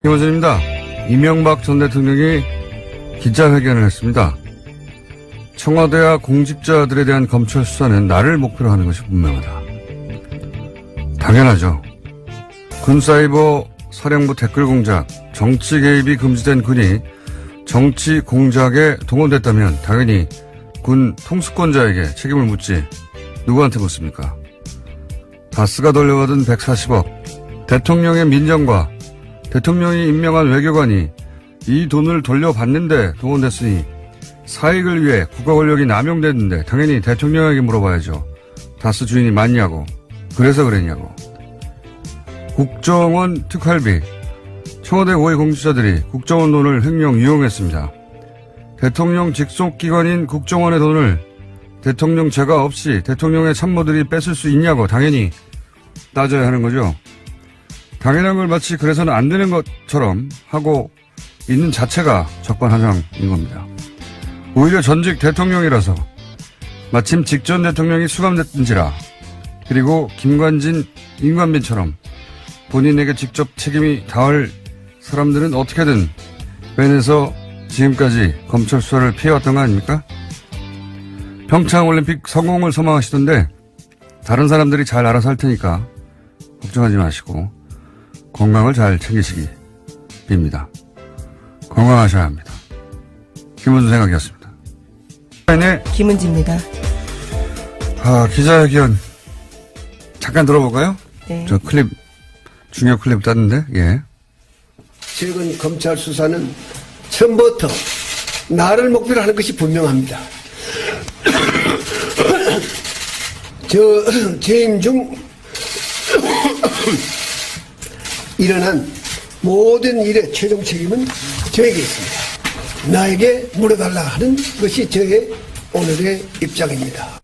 김원준입니다. 이명박 전 대통령이 기자회견을 했습니다. 청와대와 공직자들에 대한 검찰 수사는 나를 목표로 하는 것이 분명하다. 당연하죠. 군사이버 사령부 댓글 공작, 정치 개입이 금지된 군이 정치 공작에 동원됐다면 당연히 군 통수권자에게 책임을 묻지 누구한테 묻습니까? 다스가 돌려받은 140억, 대통령의 민정과 대통령이 임명한 외교관이 이 돈을 돌려받는데 동원됐으니 사익을 위해 국가 권력이 남용됐는데 당연히 대통령에게 물어봐야죠. 다스 주인이 맞냐고. 그래서 그랬냐고. 국정원 특활비. 청와대 고위 공직자들이 국정원 돈을 횡령 유용했습니다. 대통령 직속기관인 국정원의 돈을 대통령 제가 없이 대통령의 참모들이 뺏을 수 있냐고 당연히 따져야 하는 거죠. 당연한 걸 마치 그래서는 안 되는 것처럼 하고 있는 자체가 적반하장인 겁니다. 오히려 전직 대통령이라서 마침 직전 대통령이 수감됐든지라 그리고 김관진, 임관빈처럼 본인에게 직접 책임이 닿을 사람들은 어떻게든 빼내서 지금까지 검찰 수사를 피해왔던 거 아닙니까? 평창올림픽 성공을 소망하시던데 다른 사람들이 잘 알아서 할 테니까 걱정하지 마시고 건강을 잘 챙기시기 빕니다. 건강하셔야 합니다. 김은수 생각이었습니다. 네. 김은지입니다. 기자회견 잠깐 들어볼까요? 네. 저 클립 중요 클립 땄는데 예. 최근 검찰 수사는 처음부터 나를 목표로 하는 것이 분명합니다. 재임 중 일어난 모든 일의 최종 책임은 저에게 있습니다. 나에게 물어달라 하는 것이 저의 오늘의 입장입니다.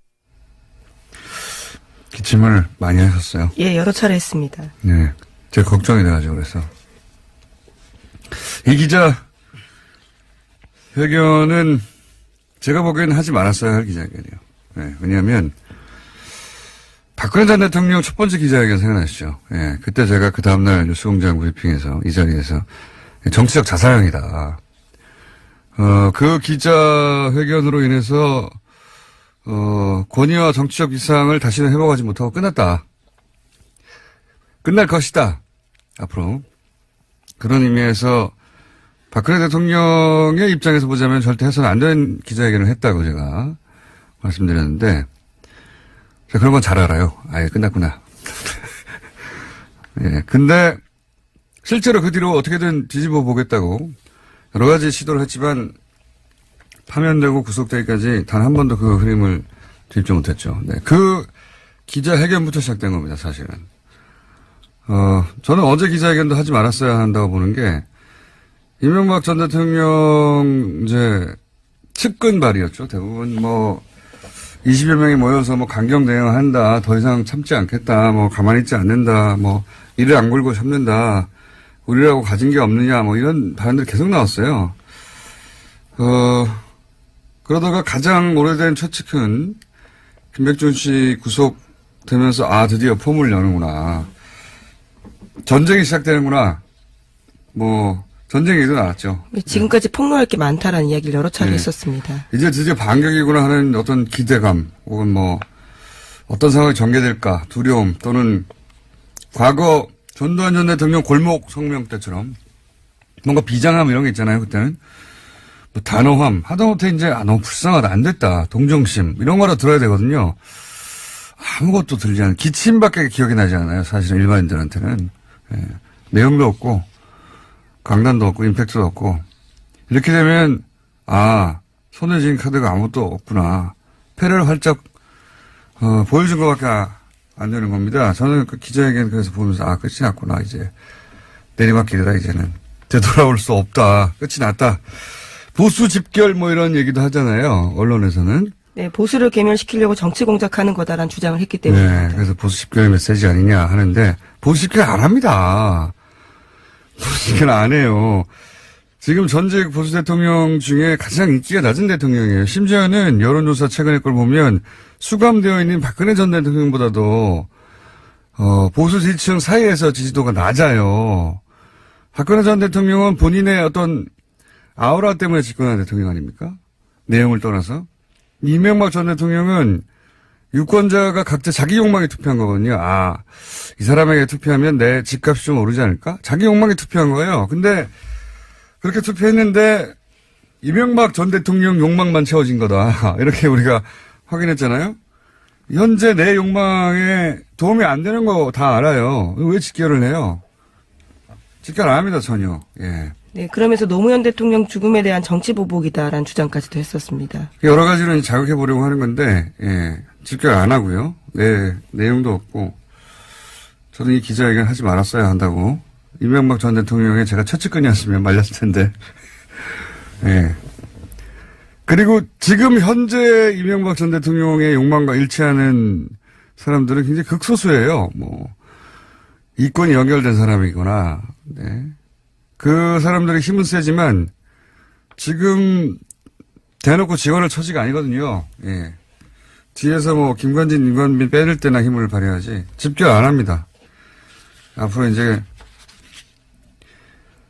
기침을 많이 하셨어요? 예, 여러 차례 했습니다. 네. 제가 걱정이 돼가지고 그래서. 이 기자 회견은 제가 보기에는 하지 말았어야 할 기자회견이에요. 네, 왜냐하면 박근혜 전 대통령 첫 번째 기자회견 생각나시죠? 예, 그때 제가 그 다음날 뉴스공장 브리핑에서 이 자리에서 정치적 자살행위다. 그 기자회견으로 인해서 권위와 정치적 위상을 다시는 회복하지 못하고 끝났다. 끝날 것이다. 앞으로. 그런 의미에서 박근혜 대통령의 입장에서 보자면 절대 해서는 안 되는 기자회견을 했다고 제가 말씀드렸는데 그런 건 잘 알아요. 아예 끝났구나. 예. 근데 실제로 그 뒤로 어떻게든 뒤집어 보겠다고 여러 가지 시도를 했지만 파면되고 구속되기까지 단 한 번도 그 흐름을 뒤집지 못했죠. 네. 그 기자회견부터 시작된 겁니다, 사실은. 저는 어제 기자회견도 하지 말았어야 한다고 보는 게 이명박 전 대통령 이제 측근 발이었죠. 대부분 20여 명이 모여서 강경 대응한다. 더 이상 참지 않겠다. 가만히 있지 않는다. 이를 안 걸고 참는다. 우리라고 가진 게 없느냐. 이런 발언들이 계속 나왔어요. 그러다가 가장 오래된 최측근 김백준 씨 구속되면서 드디어 폼을 여는구나. 전쟁이 시작되는구나. 전쟁 얘기도 나왔죠. 지금까지 폭로할 게 많다라는 이야기를 여러 차례 했었습니다. 이제 드디어 반격이구나 하는 어떤 기대감 혹은 어떤 상황이 전개될까 두려움 또는 과거 전두환 전 대통령 골목 성명 때처럼 뭔가 비장함 이런 게 있잖아요. 그때는 단호함 하다못해 이제 너무 불쌍하다 안 됐다 동정심 이런 거라 들어야 되거든요. 아무것도 들리지 않는 기침밖에 기억이 나지 않아요. 사실은 일반인들한테는 내용도 없고 강단도 없고 임팩트도 없고 이렇게 되면 손에 쥔 카드가 아무것도 없구나. 패를 활짝 보여준 것밖에 안 되는 겁니다. 저는 그 기자회견 그래서 보면서 끝이 났구나. 이제 내리막길이다. 이제는 되돌아올 수 없다. 끝이 났다. 보수 집결 이런 얘기도 하잖아요. 언론에서는. 네, 보수를 괴멸시키려고 정치 공작하는 거다라는 주장을 했기 때문에. 네, 그래서 보수 집결 메시지 아니냐 하는데 보수 집결 안 합니다. 보수 집결 안 해요. 지금 전직 보수 대통령 중에 가장 인기가 낮은 대통령이에요. 심지어는 여론조사 최근의 걸 보면 수감되어 있는 박근혜 전 대통령보다도 보수 지지층 사이에서 지지도가 낮아요. 박근혜 전 대통령은 본인의 어떤 아우라 때문에 집권한 대통령 아닙니까? 내용을 떠나서. 이명박 전 대통령은 유권자가 각자 자기 욕망에 투표한 거거든요. 아, 이 사람에게 투표하면 내 집값이 좀 오르지 않을까? 자기 욕망에 투표한 거예요. 근데 그렇게 투표했는데 이명박 전 대통령 욕망만 채워진 거다. 이렇게 우리가 확인했잖아요. 현재 내 욕망에 도움이 안 되는 거 다 알아요. 왜 직결을 해요? 직결 안 합니다, 전혀. 예. 네, 그러면서 노무현 대통령 죽음에 대한 정치 보복이다라는 주장까지도 했었습니다. 여러 가지로 자극해 보려고 하는 건데, 예. 직결 안 하고요. 네, 내용도 없고. 저는 이 기자회견 하지 말았어야 한다고. 이명박 전 대통령의 제가 최측근이었으면 말렸을 텐데. 예. 그리고 지금 현재 이명박 전 대통령의 욕망과 일치하는 사람들은 굉장히 극소수예요. 뭐, 이권이 연결된 사람이거나, 네. 그 사람들의 힘은 세지만, 지금 대놓고 지원할 처지가 아니거든요. 예. 뒤에서 뭐, 김관진, 임관빈 빼낼 때나 힘을 발휘하지, 집결 안 합니다. 앞으로 이제,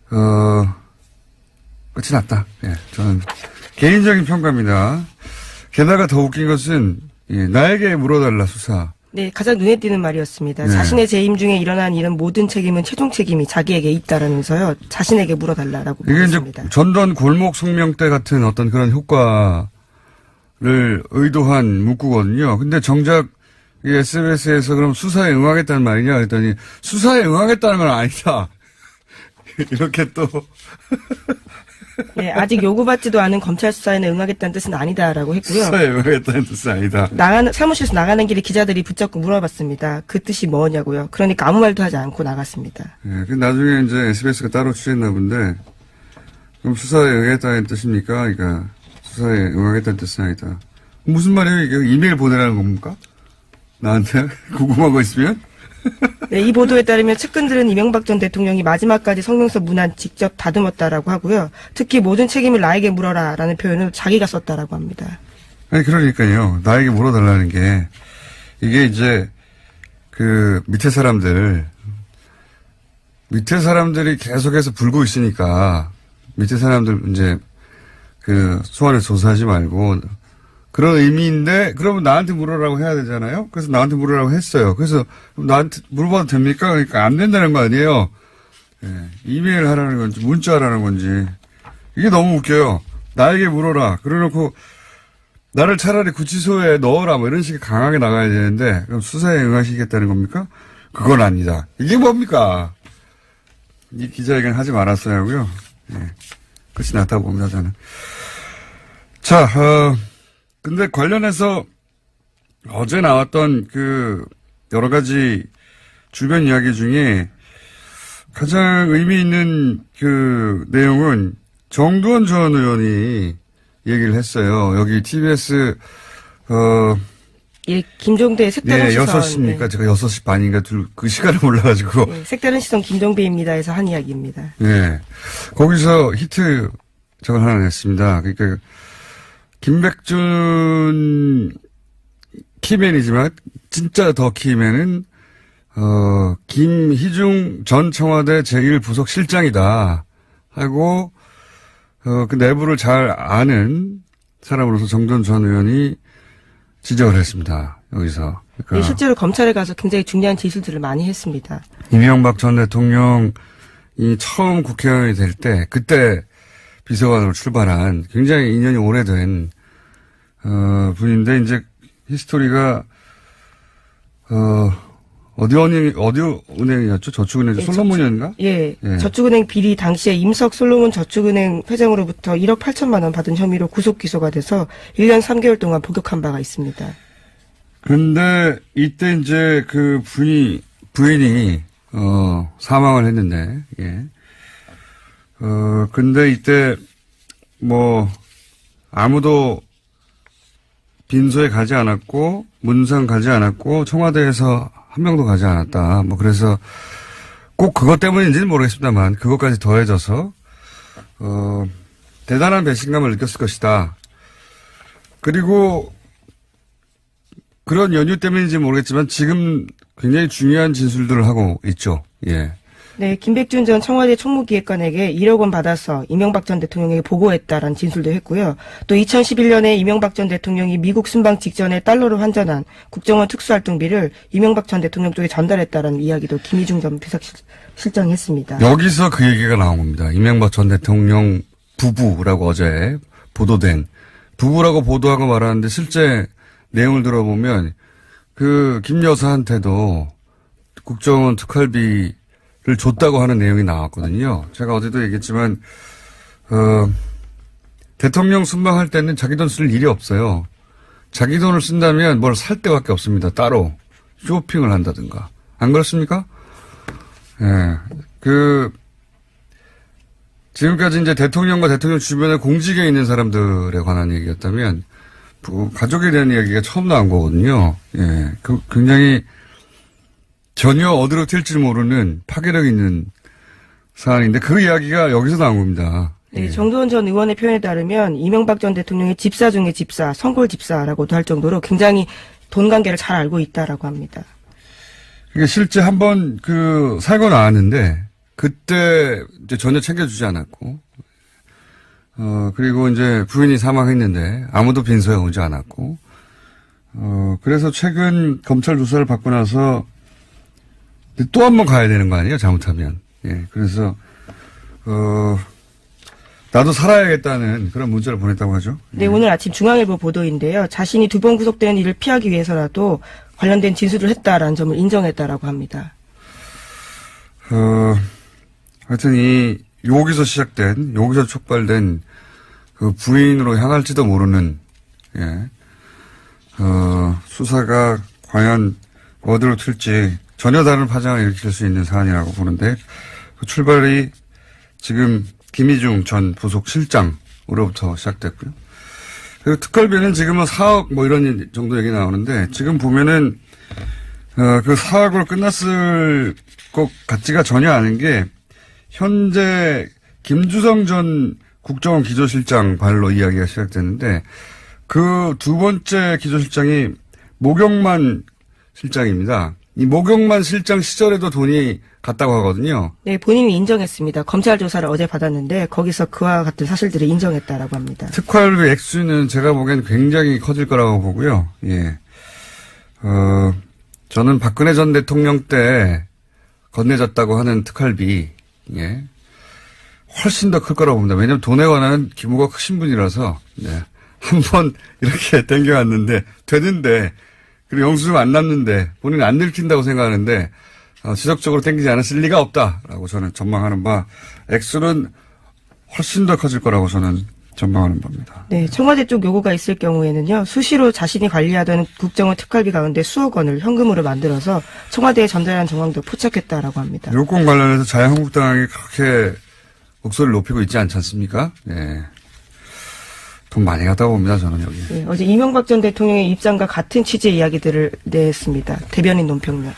끝이 났다. 예. 저는 개인적인 평가입니다. 게다가 더 웃긴 것은, 예, 나에게 물어달라, 수사. 네, 가장 눈에 띄는 말이었습니다. 네. 자신의 재임 중에 일어난 일은 모든 책임은 최종 책임이 자기에게 있다라면서요. 자신에게 물어달라라고 이게 말했습니다. 이제 전두환 골목 성명 때 같은 어떤 그런 효과를 의도한 문구거든요. 근데 정작 이 SBS에서 그럼 수사에 응하겠다는 말이냐 그랬더니 수사에 응하겠다는 건 아니다. 이렇게 또. 네, 아직 요구받지도 않은 검찰 수사에는 응하겠다는 뜻은 아니다라고 했고요. 수사에 응하겠다는 뜻은 아니다. 사무실에서 나가는 길에 기자들이 붙잡고 물어봤습니다. 그 뜻이 뭐냐고요. 그러니까 아무 말도 하지 않고 나갔습니다. 예, 그 나중에 이제 SBS가 따로 취했나 본데, 그럼 수사에 응하겠다는 뜻입니까? 그러니까 수사에 응하겠다는 뜻은 아니다. 무슨 말이에요? 이게 이메일 보내라는 겁니까? 나한테? 궁금한 거 있으면? 네, 이 보도에 따르면 측근들은 이명박 전 대통령이 마지막까지 성명서 문안 직접 다듬었다라고 하고요. 특히 모든 책임을 나에게 물어라라는 표현을 자기가 썼다라고 합니다. 아니, 그러니까요. 나에게 물어달라는 게, 이게 이제, 밑에 사람들이 계속해서 불고 있으니까, 밑에 사람들 이제, 소환을 조사하지 말고, 그런 의미인데, 그러면 나한테 물어라고 해야 되잖아요? 그래서 나한테 물어라고 했어요. 그래서, 나한테 물어봐도 됩니까? 그러니까 안 된다는 거 아니에요? 예, 이메일 하라는 건지, 문자 하라는 건지. 이게 너무 웃겨요. 나에게 물어라. 그래 놓고, 나를 차라리 구치소에 넣어라. 뭐 이런 식의 강하게 나가야 되는데, 그럼 수사에 응하시겠다는 겁니까? 그건 아니다. 이게 뭡니까? 이 기자회견 하지 말았어야 하고요. 예, 끝이 났다고 봅니다, 저는. 자, 근데 관련해서 어제 나왔던 여러 가지 주변 이야기 중에 가장 의미 있는 내용은 정두원 전 의원이 얘기를 했어요. 여기 TBS, 예, 김종대의 색다른 네, 시선. 6시입니까? 네. 제가 6시 반인가 그 시간을 몰라가지고. 네, 색다른 시선 김종배입니다에서 한 이야기입니다. 네. 거기서 히트 저걸 하나 냈습니다. 그러니까, 김백준 키맨이지만, 진짜 더 키맨은, 김희중 전 청와대 제1부속 실장이다. 하고, 그 내부를 잘 아는 사람으로서 정두원 전 의원이 지적을 했습니다. 여기서. 그러니까 네, 실제로 검찰에 가서 굉장히 중요한 진술들을 많이 했습니다. 이명박 전 대통령이 처음 국회의원이 될 때, 그때 비서관으로 출발한 굉장히 인연이 오래된, 분인데, 이제 히스토리가, 어디 은행이었죠? 저축은행, 예, 솔로몬이었나? 예, 예. 저축은행 비리 당시에 임석 솔로몬 저축은행 회장으로부터 1억 8천만 원 받은 혐의로 구속 기소가 돼서 1년 3개월 동안 복역한 바가 있습니다. 근데 이때 이제 부인이 사망을 했는데, 예. 근데 이때 아무도 빈소에 가지 않았고, 문상 가지 않았고, 청와대에서 한 명도 가지 않았다. 그래서 꼭 그것 때문인지는 모르겠습니다만, 그것까지 더해져서, 대단한 배신감을 느꼈을 것이다. 그리고 그런 연유 때문인지 모르겠지만, 지금 굉장히 중요한 진술들을 하고 있죠. 예. 네, 김백준 전 청와대 총무기획관에게 1억 원 받아서 이명박 전 대통령에게 보고했다라는 진술도 했고요. 또 2011년에 이명박 전 대통령이 미국 순방 직전에 달러로 환전한 국정원 특수활동비를 이명박 전 대통령 쪽에 전달했다라는 이야기도 김희중 전 비서실장이 했습니다. 여기서 그 얘기가 나온 겁니다. 이명박 전 대통령 부부라고 어제 보도된 부부라고 보도하고 말하는데 실제 내용을 들어보면 그 김 여사한테도 국정원 특활비를 줬다고 하는 내용이 나왔거든요. 제가 어제도 얘기했지만 대통령 순방할 때는 자기 돈 쓸 일이 없어요. 자기 돈을 쓴다면 뭘 살 데밖에 없습니다. 따로 쇼핑을 한다든가. 안 그렇습니까? 예. 지금까지 이제 대통령과 대통령 주변에 공직에 있는 사람들에 관한 얘기였다면, 가족에 대한 이야기가 처음 나온 거거든요. 예. 굉장히 전혀 어디로 튈지 모르는 파괴력 있는 사안인데 그 이야기가 여기서 나온 겁니다. 네, 정두원 전 의원의 표현에 따르면 이명박 전 대통령의 집사 중에 집사, 성골 집사라고도 할 정도로 굉장히 돈 관계를 잘 알고 있다라고 합니다. 이게 실제 한번 살고 나왔는데 그때 이제 전혀 챙겨주지 않았고, 그리고 이제 부인이 사망했는데 아무도 빈소에 오지 않았고, 그래서 최근 검찰 조사를 받고 나서 또 한 번 가야 되는 거 아니에요? 잘못하면. 예. 그래서, 나도 살아야겠다는 그런 문자를 보냈다고 하죠. 네, 오늘 아침 중앙일보 보도인데요. 자신이 2번 구속되는 일을 피하기 위해서라도 관련된 진술을 했다라는 점을 인정했다라고 합니다. 하여튼 여기서 촉발된 그 부인으로 향할지도 모르는, 예. 수사가 과연 어디로 튈지 전혀 다른 파장을 일으킬 수 있는 사안이라고 보는데, 그 출발이 지금 김희중 전 부속 실장으로부터 시작됐고요. 그리고 특활비는 지금은 4억 이런 정도 얘기 나오는데, 지금 보면은 그 4억으로 끝났을 것 같지가 전혀 않은 게, 현재 김주성 전 국정원 기조실장 발로 이야기가 시작됐는데, 그 두 번째 기조실장이 모경만 실장입니다. 이 모경만 실장 시절에도 돈이 갔다고 하거든요. 네, 본인이 인정했습니다. 검찰 조사를 어제 받았는데 거기서 그와 같은 사실들을 인정했다라고 합니다. 특활비 액수는 제가 보기엔 굉장히 커질 거라고 보고요. 예. 저는 박근혜 전 대통령 때 건네졌다고 하는 특활비, 예. 훨씬 더 클 거라고 봅니다. 왜냐하면 돈에 관한 규모가 크신 분이라서, 네. 한번 이렇게 땡겨왔는데, 되는데, 그리고 영수증 안 남는데, 본인은 안 늙힌다고 생각하는데, 지속적으로 땡기지 않았을 리가 없다라고 저는 전망하는 바, 액수는 훨씬 더 커질 거라고 저는 전망하는 겁니다. 네, 청와대 쪽 요구가 있을 경우에는요, 수시로 자신이 관리하던 국정원 특활비 가운데 수억 원을 현금으로 만들어서 청와대에 전달한 정황도 포착했다라고 합니다. 요건 관련해서 자유한국당이 그렇게 목소리를 높이고 있지 않지 않습니까? 네. 돈 많이 갔다고 봅니다, 저는 여기. 네, 어제 이명박 전 대통령의 입장과 같은 취지의 이야기들을 냈습니다. 대변인 논평면.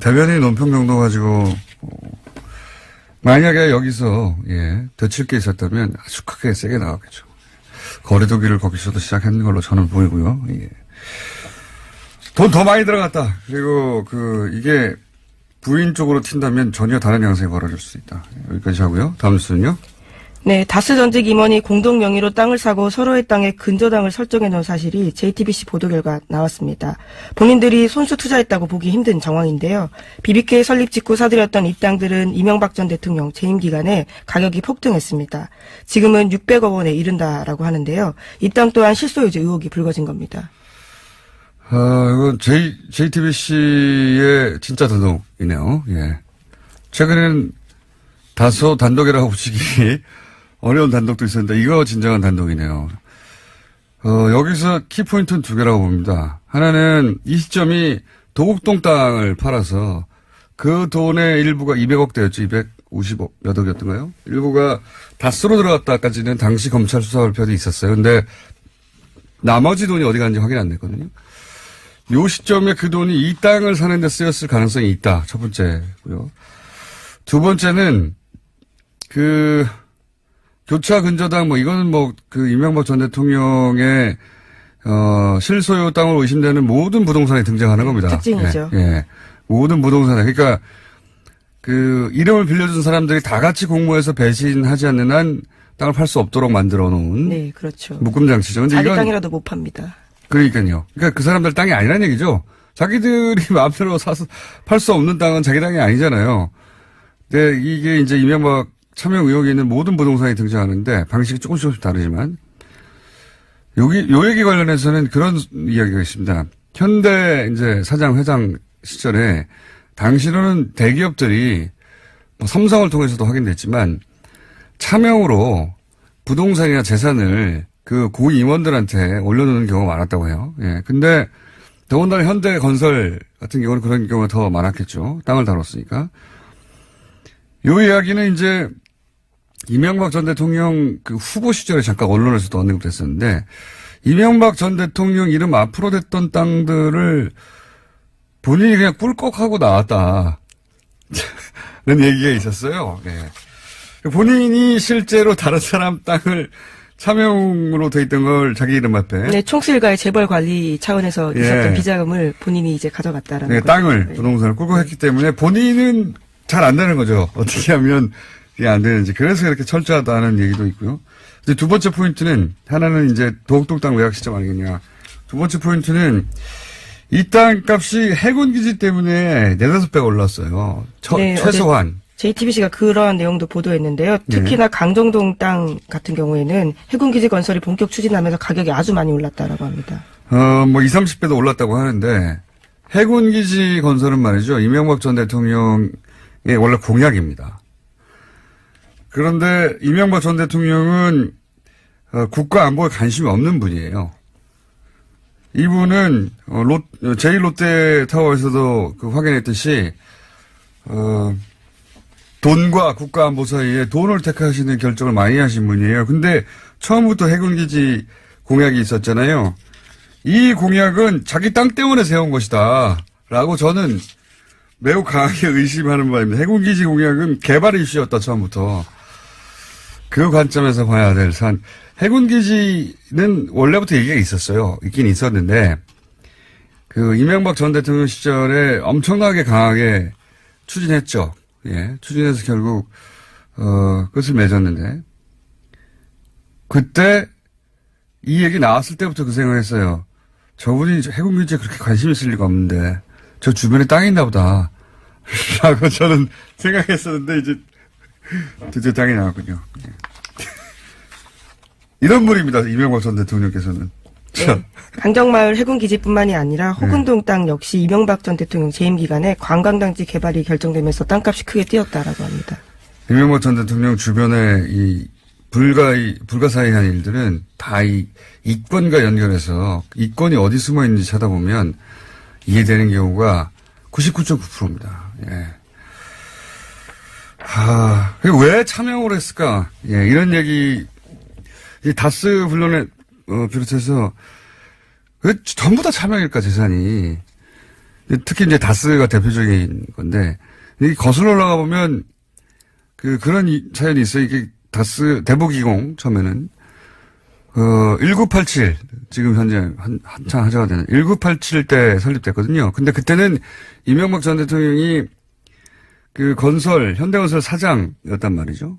대변인 논평 정도 가지고, 만약에 여기서, 예, 되칠 게 있었다면 아주 크게 세게 나왔겠죠. 거리두기를 거기서도 시작했는 걸로 저는 보이고요. 예. 돈 더 많이 들어갔다. 그리고 이게 부인 쪽으로 튄다면 전혀 다른 양상이 벌어질 수 있다. 여기까지 하고요. 다음 순요. 네, 다스 전직 임원이 공동 명의로 땅을 사고 서로의 땅에 근저당을 설정해 놓은 사실이 JTBC 보도 결과 나왔습니다. 본인들이 손수 투자했다고 보기 힘든 정황인데요. BBK 설립 직후 사들였던 이 땅들은 이명박 전 대통령 재임 기간에 가격이 폭등했습니다. 지금은 600억 원에 이른다라고 하는데요. 이 땅 또한 실소유주 의혹이 불거진 겁니다. 이건 JTBC의 진짜 단독이네요. 예. 최근에는 다소 단독이라고 보시기 어려운 단독도 있었는데 이거 진정한 단독이네요. 여기서 키포인트는 두 개라고 봅니다. 하나는 이 시점이 도곡동 땅을 팔아서 그 돈의 일부가 200억대였죠. 250억 몇 억이었던가요? 일부가 다스로 들어갔다까지는 당시 검찰 수사 발표도 있었어요. 근데 나머지 돈이 어디 갔는지 확인 안 됐거든요. 요 시점에 그 돈이 이 땅을 사는 데 쓰였을 가능성이 있다. 첫 번째고요. 두 번째는 교차 근저당 이거는 이명박 전 대통령의 실소유 땅으로 의심되는 모든 부동산에 등장하는 겁니다. 특징이죠. 예. 모든 부동산에. 그러니까 그 이름을 빌려준 사람들이 다 같이 공모해서 배신하지 않는 한 땅을 팔 수 없도록 만들어 놓은 네, 그렇죠. 묶음 장치죠. 근데 자기 이건 땅이라도 못 팝니다. 그러니까요. 그러니까 그 사람들 땅이 아니란 얘기죠. 자기들이 마음대로 사서 팔 수 없는 땅은 자기 땅이 아니잖아요. 근데 이게 이제 이명박 차명 의혹이 있는 모든 부동산이 등장하는데 방식이 조금씩 다르지만 요 얘기 관련해서는 그런 이야기가 있습니다. 현대 이제 사장 회장 시절에 당시로는 대기업들이 뭐 삼성을 통해서도 확인됐지만 차명으로 부동산이나 재산을 그 고임원들한테 올려놓는 경우가 많았다고 해요. 예. 근데 더군다나 현대건설 같은 경우는 그런 경우가 더 많았겠죠. 땅을 다뤘으니까. 요 이야기는 이제 이명박 전 대통령 그 후보 시절에 잠깐 언론에서도 언급됐었는데 이명박 전 대통령 이름 앞으로 됐던 땅들을 본인이 그냥 꿀꺽하고 나왔다. 라는 얘기가 있었어요. 예. 본인이 실제로 다른 사람 땅을 차명으로 돼 있던 걸 자기 이름 앞에. 네, 총수일가의 재벌 관리 차원에서 있었던 예. 비자금을 본인이 이제 가져갔다라는 네, 거죠. 땅을, 네. 부동산을 꿀꺽했기 때문에 본인은 잘 안 되는 거죠. 어떻게 하면 이게 안 되는지. 그래서 이렇게 철저하다는 얘기도 있고요. 이제 두 번째 포인트는, 하나는 이제 도곡동 땅 외곽 시점 아니겠냐. 두 번째 포인트는 이 땅 값이 해군기지 때문에 4-5배 올랐어요. 네, 최소한. JTBC가 그러한 내용도 보도했는데요. 특히나 강정동 땅 같은 경우에는 해군기지 건설이 본격 추진하면서 가격이 아주 많이 올랐다라고 합니다. 뭐 20-30배도 올랐다고 하는데 해군기지 건설은 말이죠. 이명박 전 대통령의 원래 공약입니다. 그런데 이명박 전 대통령은 국가 안보에 관심이 없는 분이에요. 이분은 제1롯데타워에서도 그 확인했듯이 돈과 국가 안보 사이에 돈을 택하시는 결정을 많이 하신 분이에요. 근데 처음부터 해군기지 공약이 있었잖아요. 이 공약은 자기 땅 때문에 세운 것이다. 라고 저는 매우 강하게 의심하는 바입니다. 해군기지 공약은 개발 이슈였다, 처음부터. 그 관점에서 봐야 될 산. 해군기지는 원래부터 얘기가 있었어요. 있긴 있었는데, 그, 이명박 전 대통령 시절에 엄청나게 강하게 추진했죠. 예. 추진해서 결국, 끝을 맺었는데, 그때 이 얘기 나왔을 때부터 그 생각을 했어요. 저분이 해군기지에 그렇게 관심 있을 리가 없는데, 저 주변에 땅이 있나 보다. 라고 저는 생각했었는데, 이제, 드디어 땅이 나왔군요. 예. 이런 분입니다. 이명박 전 대통령께서는. 네. 강정마을 해군기지뿐만이 아니라 호근동 땅 역시 이명박 전 대통령 재임 기간에 관광단지 개발이 결정되면서 땅값이 크게 뛰었다라고 합니다. 이명박 전 대통령 주변에 이 불가사의한 일들은 다 이 이권과 연결해서 이권이 어디 숨어 있는지 찾아보면 이해되는 경우가 99.9%입니다. 예. 그리고 왜 차명을 했을까? 예, 이런 얘기, 이 다스 분론에, 비롯해서, 전부 다 차명일까, 재산이. 특히 이제 다스가 대표적인 건데, 이 거슬러 올라가 보면, 그런 사연이 있어요. 이게 다스, 대북이공, 처음에는. 1987, 지금 현재 한창 하자가 되는 1987 때 설립됐거든요. 근데 그때는 이명박 전 대통령이 그 현대건설 사장이었단 말이죠.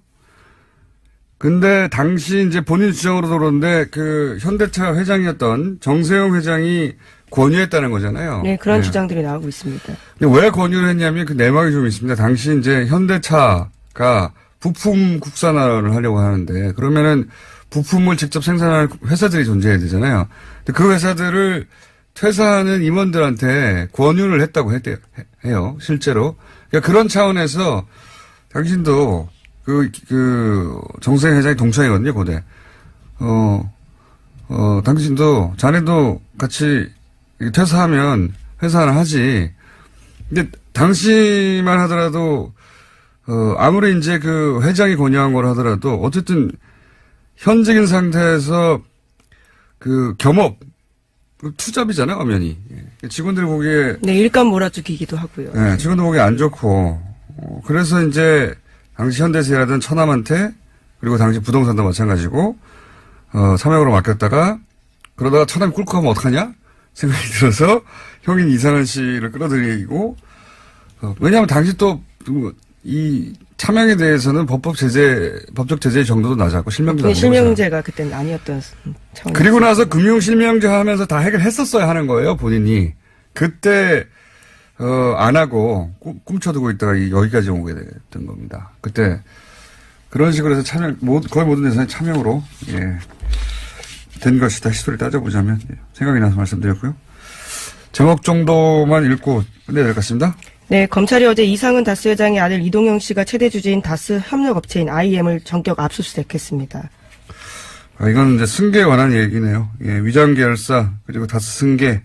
근데 당시 이제 본인 주장으로 들었는데 그 현대차 회장이었던 정세영 회장이 권유했다는 거잖아요. 네, 그런 주장들이 나오고 있습니다. 근데 왜 권유를 했냐면 그 내막이 좀 있습니다. 당시 이제 현대차가 부품 국산화를 하려고 하는데 그러면은 부품을 직접 생산하는 회사들이 존재해야 되잖아요. 근데 그 회사들을 퇴사하는 임원들한테 권유를 했다고 해요. 실제로. 그러니까 그런 차원에서 당신도 정세영 회장이 동창이거든요, 고대. 당신도, 자네도 같이 퇴사하면 회사 하나 하지. 근데 당시만 하더라도, 아무리 이제 그 회장이 권유한 걸 하더라도, 어쨌든 현직인 상태에서 그 겸업, 투잡이잖아요, 엄연히. 직원들 보기에. 네, 일감 몰아주기기도 하고요. 네, 직원들 보기에 안 좋고. 그래서 이제, 당시 현대에서 일하던 처남한테, 그리고 당시 부동산도 마찬가지고, 차명으로 맡겼다가, 그러다가 처남이 꿀꺽하면 어떡하냐? 생각이 들어서, 형인 이상은 씨를 끌어들이고, 왜냐하면 당시 또, 이 차명에 대해서는 법적 제재 정도도 낮았고 실명제도 아니고 실명제가 그때는 아니었던 차원. 그리고 나서 금융실명제 하면서 다 해결했었어야 하는 거예요, 본인이. 그때, 안 하고 꿈쳐두고 있다가 여기까지 오게 됐던 겁니다. 그때 그런 식으로 해서 거의 모든 대상이 차명으로, 예, 된 것이다. 히스토리 따져보자면. 예, 생각이 나서 말씀드렸고요. 제목 정도만 읽고 끝내야 될 것 같습니다. 네, 검찰이 어제 이상은 다스 회장의 아들 이동영 씨가 최대 주주인 다스 협력업체인 IM을 전격 압수수색했습니다. 이건 이제 승계에 관한 얘기네요. 예, 위장 계열사 그리고 다스 승계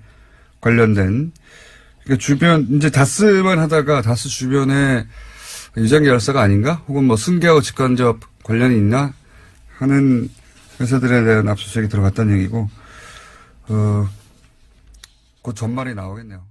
관련된 그러니까 주변 이제 다스만 하다가 다스 주변에 위장 계열사가 아닌가? 혹은 뭐 승계하고 직간접 관련이 있나 하는 회사들에 대한 압수수색이 들어갔다는 얘기고 곧 전말이 나오겠네요.